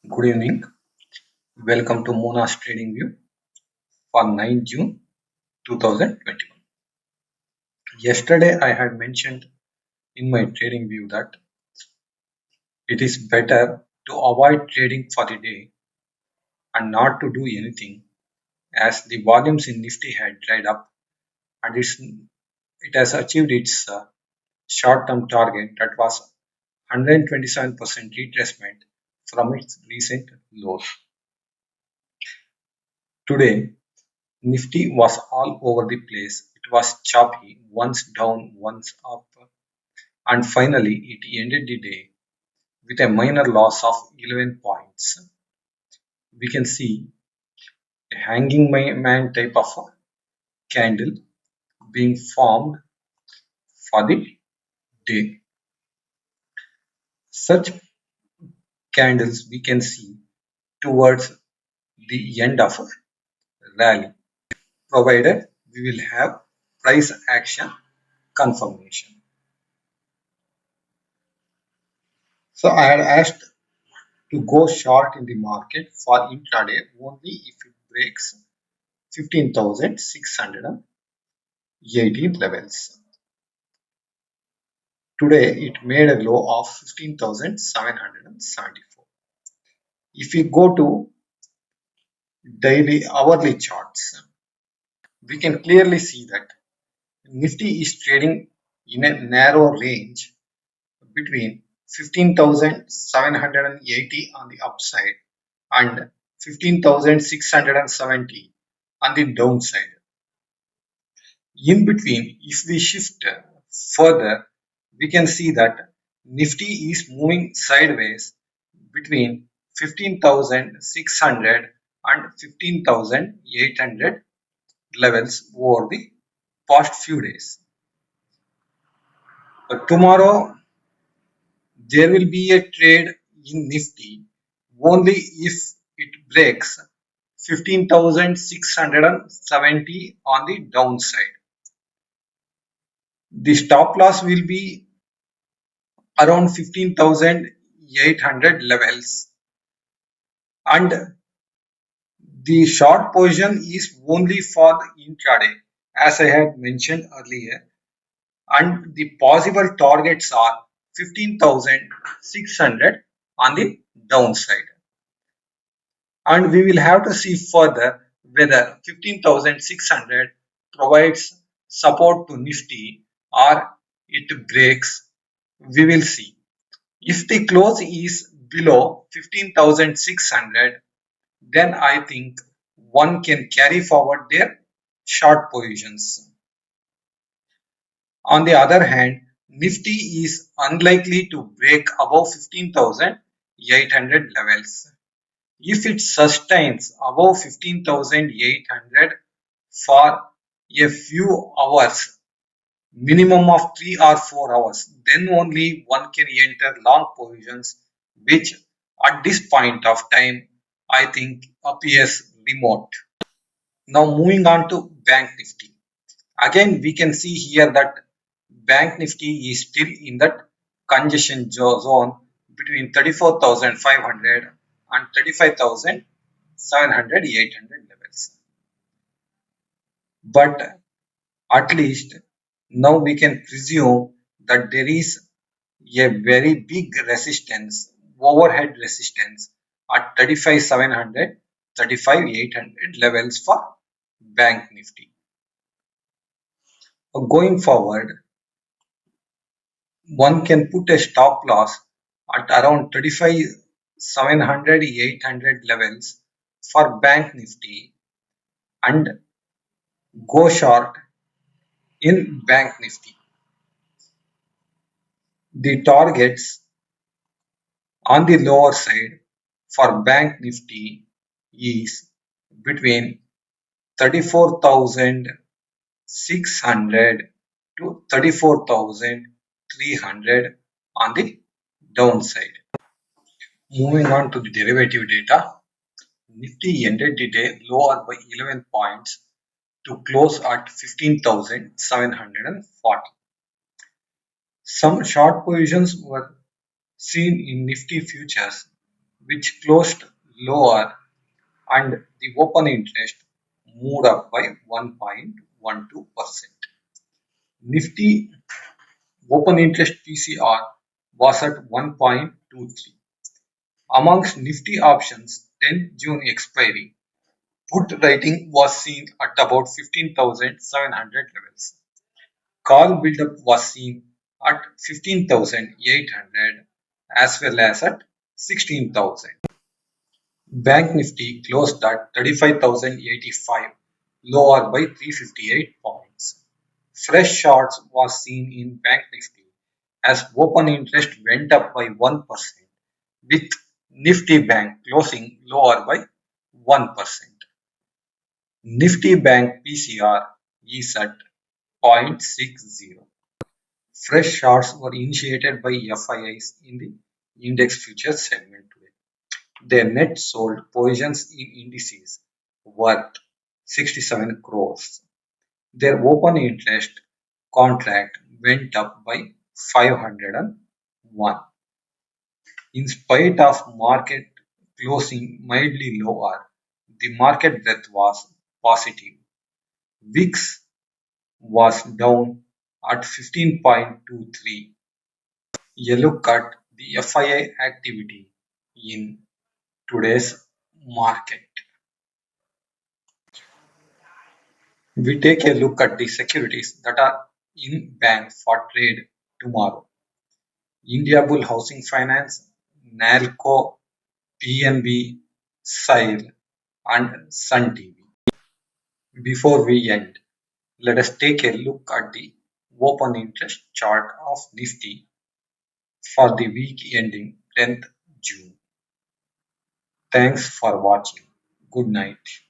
Good evening. Welcome to Mona's Trading View for 9 June 2021. Yesterday, I had mentioned in my trading view that it is better to avoid trading for the day and not to do anything as the volumes in Nifty had dried up and it has achieved its short term target that was 127% retracement from its recent lows. Today, Nifty was all over the place. It was choppy, once down, once up, and finally it ended the day with a minor loss of 11 points. We can see a hanging man type of a candle being formed for the day. Such candles we can see towards the end of a rally, provided we will have price action confirmation. So I had asked to go short in the market for intraday only if it breaks 15,618 levels. Today it made a low of 15,774. If we go to daily hourly charts, we can clearly see that Nifty is trading in a narrow range between 15,780 on the upside and 15,670 on the downside. In between, if we shift further, we can see that Nifty is moving sideways between 15,600 and 15,800 levels over the past few days. But tomorrow there will be a trade in Nifty only if it breaks 15,670 on the downside. The stop loss will be around 15,800 levels and the short position is only for the intraday as I had mentioned earlier, and the possible targets are 15,600 on the downside, and we will have to see further whether 15,600 provides support to Nifty or it breaks. We will see. If the close is below 15,600, then I think one can carry forward their short positions. On the other hand, Nifty is unlikely to break above 15,800 levels. If it sustains above 15,800 for a few hours, minimum of 3 or 4 hours, then only one can enter long positions, which at this point of time I think appears remote. Now moving on to Bank Nifty. Again we can see here that Bank Nifty is still in that congestion zone between 34,500 and 35,700 800 levels. But at least now we can presume that there is a very big resistance, overhead resistance at 35,700, 35,800 levels for Bank Nifty. Going forward, one can put a stop loss at around 35,700, 800 levels for Bank Nifty and go short in Bank Nifty. The targets on the lower side for Bank Nifty is between 34,600 to 34,300 on the downside. Moving on to the derivative data, Nifty ended the day lower by 11 points to close at 15,740. Some short positions were seen in Nifty futures which closed lower, and the open interest moved up by 1.12%. Nifty open interest PCR was at 1.23. Amongst Nifty options 10 June expiry, put writing was seen at about 15,700 levels. Call buildup was seen at 15,800 as well as at 16,000. Bank Nifty closed at 35,085, lower by 358 points. Fresh shorts was seen in Bank Nifty as open interest went up by 1%, with Nifty Bank closing lower by 1%. Nifty Bank PCR is at 0.60. Fresh shorts were initiated by FIIs in the index futures segment today. Their net sold positions in indices worth 67 crores. Their open interest contract went up by 501. In spite of market closing mildly lower, the market breadth was positive. VIX was down at 15.23. A look at the FII activity in today's market. We take a look at the securities that are in bank for trade tomorrow. Indiabull Housing Finance, NALCO, PNB, SILE, and Sun TV. Before we end, let us take a look at the open interest chart of Nifty for the week ending 10th June. Thanks for watching. Good night.